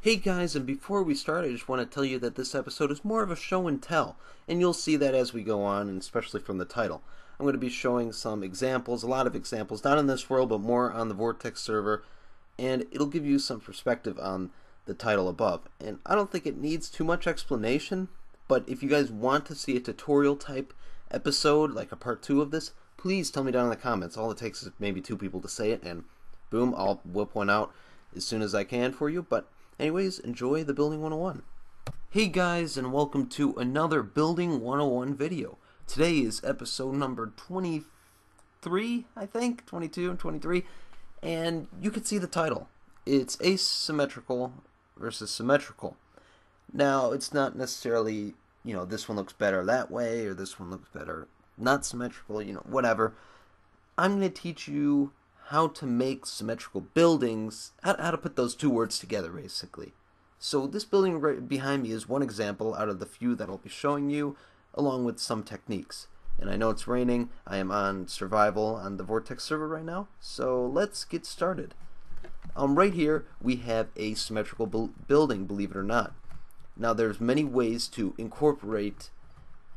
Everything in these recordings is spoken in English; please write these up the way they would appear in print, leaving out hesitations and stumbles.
Hey guys, and before we start, I just want to tell you that this episode is more of a show and tell, and you'll see that as we go on, and especially from the title. I'm going to be showing some examples, a lot of examples, not in this world, but more on the Vortex server, and it'll give you some perspective on the title above. And I don't think it needs too much explanation, but if you guys want to see a tutorial type episode, like a part 2 of this, please tell me down in the comments. All it takes is maybe 2 people to say it, and boom, I'll whip one out as soon as I can for you. But anyways, enjoy the Building 101. Hey guys, and welcome to another Building 101 video. Today is episode number 23, I think, 22 and 23, and you can see the title. It's asymmetrical versus symmetrical. Now, it's not necessarily, this one looks better that way, or this one looks better not symmetrical, whatever. I'm going to teach you how to make symmetrical buildings, how to put those two words together, basically. So this building right behind me is one example out of the few that I'll be showing you, along with some techniques. And I know it's raining. I am on survival on the Vortex server right now, so let's get started. Right here, we have a symmetrical building, believe it or not. Now, there's many ways to incorporate,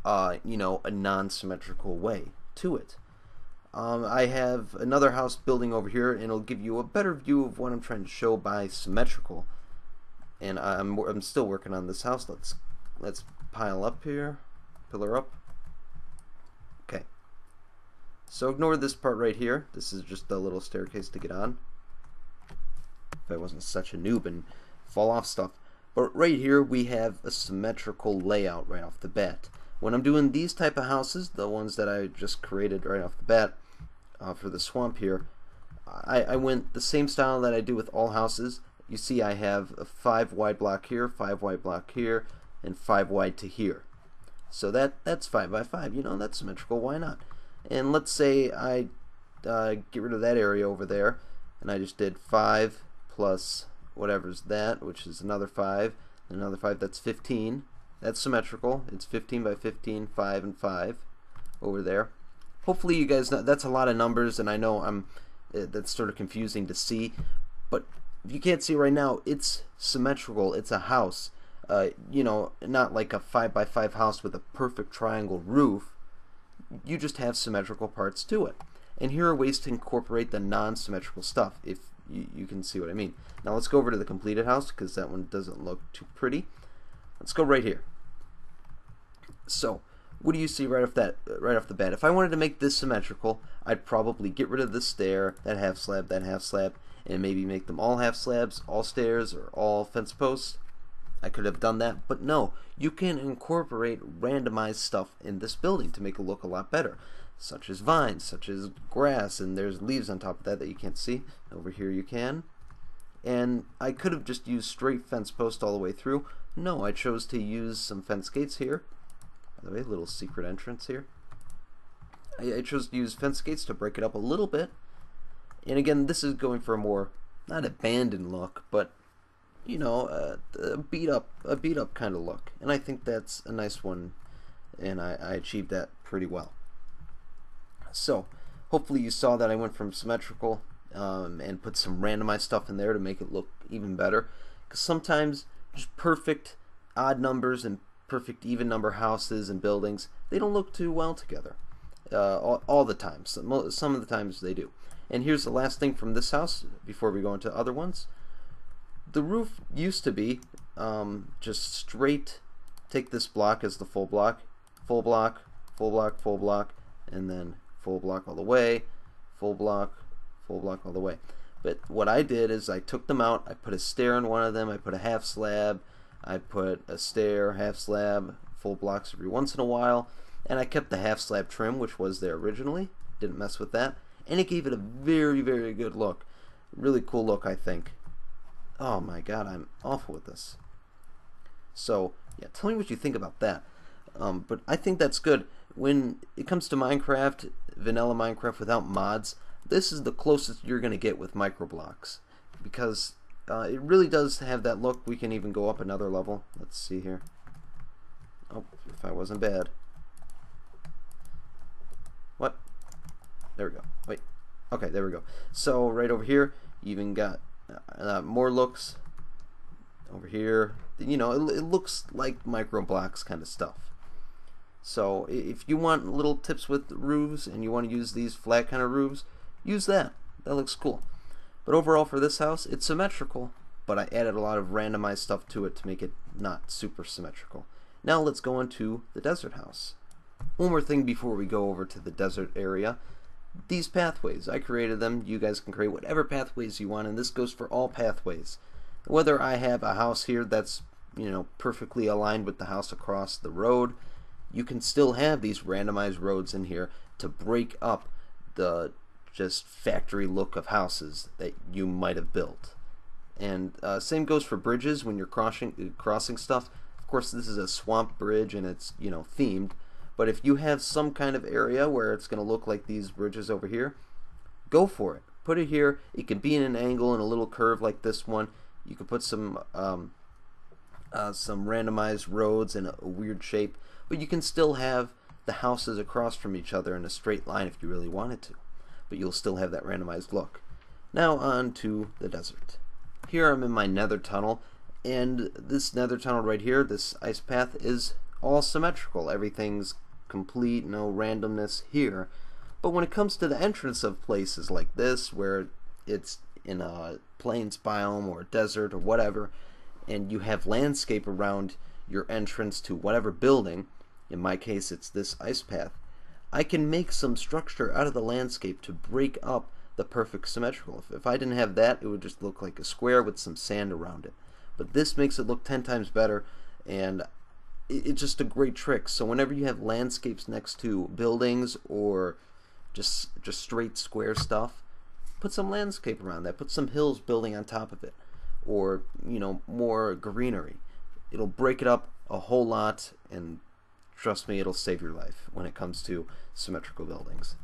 a non-symmetrical way to it. I have another house building over here, and it'll give you a better view of what I'm trying to show by symmetrical. And I'm still working on this house. Let's pile up here, pillar up. Okay. So ignore this part right here. This is just a little staircase to get on. If I wasn't such a noob and fall off stuff. But right here we have a symmetrical layout right off the bat. When I'm doing these type of houses, the ones that I just created right off the bat for the swamp here, I went the same style that I do with all houses. You see I have a 5 wide block here, 5 wide block here, and 5 wide to here. So that's 5 by 5. That's symmetrical. Why not? And let's say I get rid of that area over there, and I just did 5 plus whatever's that, which is another 5, and another 5. That's 15. That's symmetrical. It's 15 by 15, 5 and 5 over there. Hopefully you guys know that's a lot of numbers, and I know that's sort of confusing to see, but if you can't see right now, it's symmetrical. It's a house. Not like a 5 by 5 house with a perfect triangle roof. You just have symmetrical parts to it. And here are ways to incorporate the non-symmetrical stuff, if you can see what I mean. Now let's go over to the completed house, because that one doesn't look too pretty. Let's go right here. So, what do you see right off the bat? If I wanted to make this symmetrical, I'd probably get rid of this stair, that half slab, and maybe make them all half slabs, all stairs, or all fence posts. I could have done that, but no. You can incorporate randomized stuff in this building to make it look a lot better, such as vines, such as grass, and there's leaves on top of that you can't see. Over here you can. And I could have just used straight fence post all the way through. No, I chose to use some fence gates here. By the way, little secret entrance here. I chose to use fence gates to break it up a little bit. And again, this is going for a more, not abandoned look, but a beat up kind of look. And I think that's a nice one, and I achieved that pretty well. So hopefully you saw that I went from symmetrical and put some randomized stuff in there to make it look even better. Because sometimes just perfect odd numbers and perfect even number houses and buildings, they don't look too well together all the time. Some of the times they do. And here's the last thing from this house before we go into other ones. The roof used to be just straight, take this block as the full block, full block, full block, full block, and then full block all the way, full block all the way. But what I did is I took them out, I put a stair in one of them, I put a half slab, I put a stair, half slab, full blocks every once in a while, and I kept the half slab trim, which was there originally, didn't mess with that, and it gave it a very, very good look. Really cool look, I think. Oh my god, I'm awful with this. So, yeah, tell me what you think about that. But I think that's good. When it comes to Minecraft, vanilla Minecraft without mods, this is the closest you're going to get with microblocks, because it really does have that look. We can even go up another level. Let's see here. Oh, if I wasn't bad. What? There we go. Wait. Okay, there we go. So right over here, you even got more looks over here. It looks like micro blocks kind of stuff. So if you want little tips with roofs and you want to use these flat kind of roofs, use that. That looks cool. But overall for this house, it's symmetrical, but I added a lot of randomized stuff to it to make it not super symmetrical. Now let's go into the desert house. One more thing before we go over to the desert area. These pathways, I created them. You guys can create whatever pathways you want, and this goes for all pathways. Whether I have a house here that's perfectly aligned with the house across the road, you can still have these randomized roads in here to break up the just factory look of houses that you might have built. And same goes for bridges when you're crossing stuff. Of course, this is a swamp bridge and it's themed, but if you have some kind of area where it's going to look like these bridges over here, go for it. Put it here. It can be in an angle and a little curve like this one. You could put some randomized roads in a weird shape, but you can still have the houses across from each other in a straight line if you really wanted to, but you'll still have that randomized look. Now on to the desert. Here I'm in my nether tunnel, and this nether tunnel right here, this ice path, is all symmetrical. Everything's complete, no randomness here. But when it comes to the entrance of places like this, where it's in a plains biome or desert or whatever, and you have landscape around your entrance to whatever building, in my case it's this ice path, I can make some structure out of the landscape to break up the perfect symmetrical. If I didn't have that, it would just look like a square with some sand around it. But this makes it look 10 times better, and it's just a great trick. So whenever you have landscapes next to buildings or just straight square stuff, put some landscape around that. Put some hills building on top of it, or more greenery. It'll break it up a whole lot, and trust me, it'll save your life when it comes to symmetrical buildings.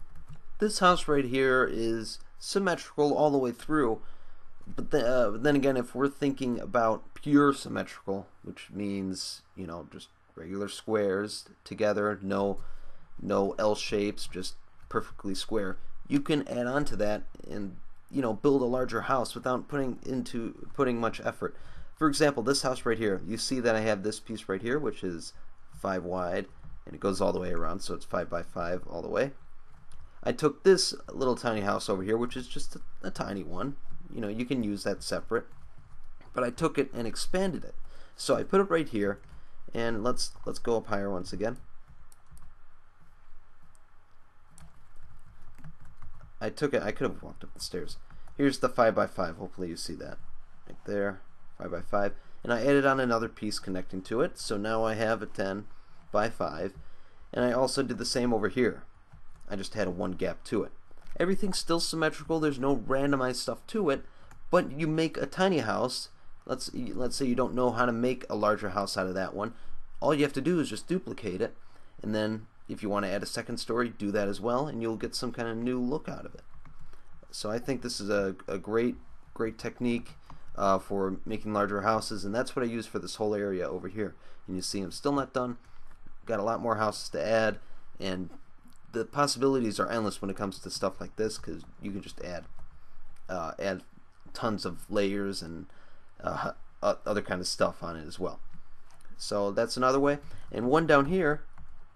This house right here is symmetrical all the way through, but then again, if we're thinking about pure symmetrical, which means just regular squares together, no L shapes, just perfectly square, you can add on to that and build a larger house without putting much effort. For example, this house right here, you see that I have this piece right here, which is 5 wide, and it goes all the way around, so it's 5 by 5 all the way. I took this little tiny house over here, which is just a tiny one. You can use that separate, but I took it and expanded it. So I put it right here, and let's go up higher once again. I took it. I could have walked up the stairs. Here's the 5 by 5. Hopefully you see that right there, 5 by 5. And I added on another piece connecting to it, so now I have a 10 by 5. And I also did the same over here. I just had a 1 gap to it. Everything's still symmetrical. There's no randomized stuff to it, but you make a tiny house. Let's say you don't know how to make a larger house out of that one. All you have to do is just duplicate it, and then if you want to add a second story, do that as well, and you'll get some kind of new look out of it. So I think this is a great technique for making larger houses, and that's what I use for this whole area over here. And you see I'm still not done. Got a lot more houses to add, and the possibilities are endless when it comes to stuff like this, because you can just add tons of layers and other kind of stuff on it as well. So that's another way. And one down here,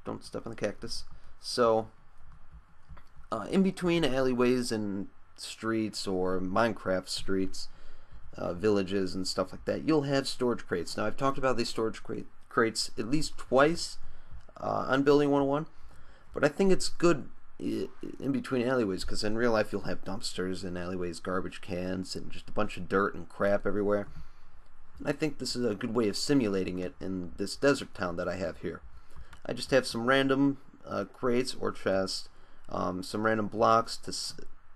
don't step on the cactus. So in between alleyways and streets or Minecraft streets, villages and stuff like that, you'll have storage crates. Now I've talked about these storage crates at least twice on Building 101, but I think it's good in between alleyways, because in real life you'll have dumpsters in alleyways, garbage cans, and just a bunch of dirt and crap everywhere. And I think this is a good way of simulating it in this desert town that I have here. I just have some random crates or chests, some random blocks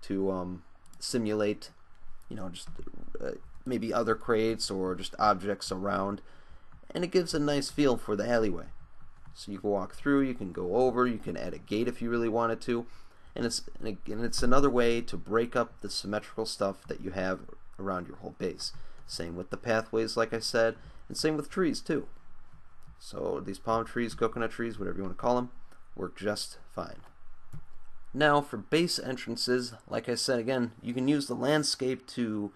to simulate, just maybe other crates or just objects around, and it gives a nice feel for the alleyway. So you can walk through, you can go over, you can add a gate if you really wanted to, and it's another way to break up the symmetrical stuff that you have around your whole base. Same with the pathways, like I said, and same with trees too. So these palm trees, coconut trees, whatever you want to call them, work just fine. Now for base entrances, like I said again, you can use the landscape to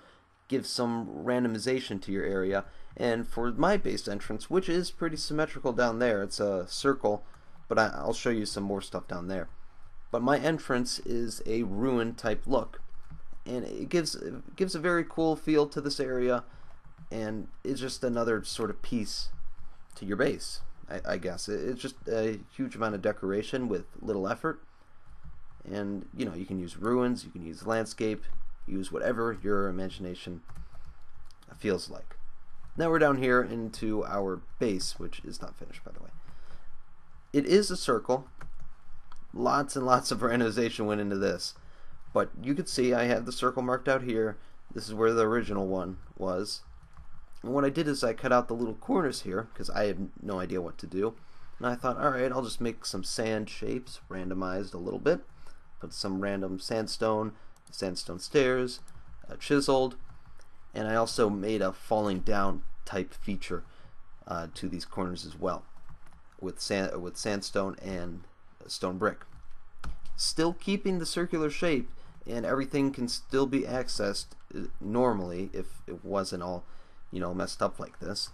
give some randomization to your area. And for my base entrance, which is pretty symmetrical down there, it's a circle, but I'll show you some more stuff down there. But my entrance is a ruin type look, and it gives a very cool feel to this area, and it's just another sort of piece to your base, I guess. It's just a huge amount of decoration with little effort. And you know, you can use ruins, you can use landscape, use whatever your imagination feels like. Now we're down here into our base, which is not finished, by the way. It is a circle. Lots and lots of randomization went into this, but you can see I have the circle marked out here. This is where the original one was. And what I did is I cut out the little corners here because I had no idea what to do. And I thought, alright, I'll just make some sand shapes, randomized a little bit. Put some random sandstone stairs, chiseled, and I also made a falling down type feature to these corners as well, with sandstone and stone brick. Still keeping the circular shape, and everything can still be accessed normally if it wasn't all, you know, messed up like this.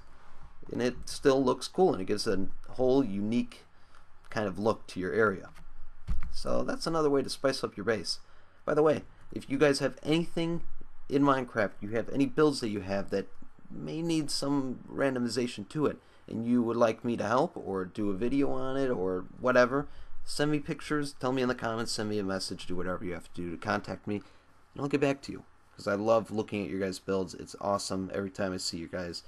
And it still looks cool, and it gives a whole unique kind of look to your area. So that's another way to spice up your base. By the way, if you guys have anything in Minecraft, you have any builds that you have that may need some randomization to it, and you would like me to help or do a video on it or whatever, send me pictures, tell me in the comments, send me a message, do whatever you have to do to contact me, and I'll get back to you. Because I love looking at your guys' builds. It's awesome. Every time I see your guys'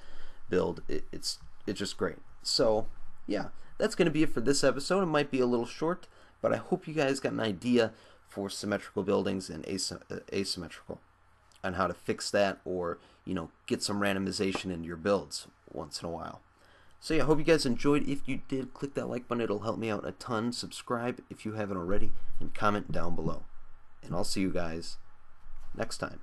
build, it's just great. So, yeah, that's going to be it for this episode. It might be a little short, but I hope you guys got an idea for symmetrical buildings and asymmetrical, on how to fix that, or, you know, get some randomization in your builds once in a while. So yeah, I hope you guys enjoyed. If you did, click that like button. It'll help me out a ton. Subscribe if you haven't already, and comment down below. And I'll see you guys next time.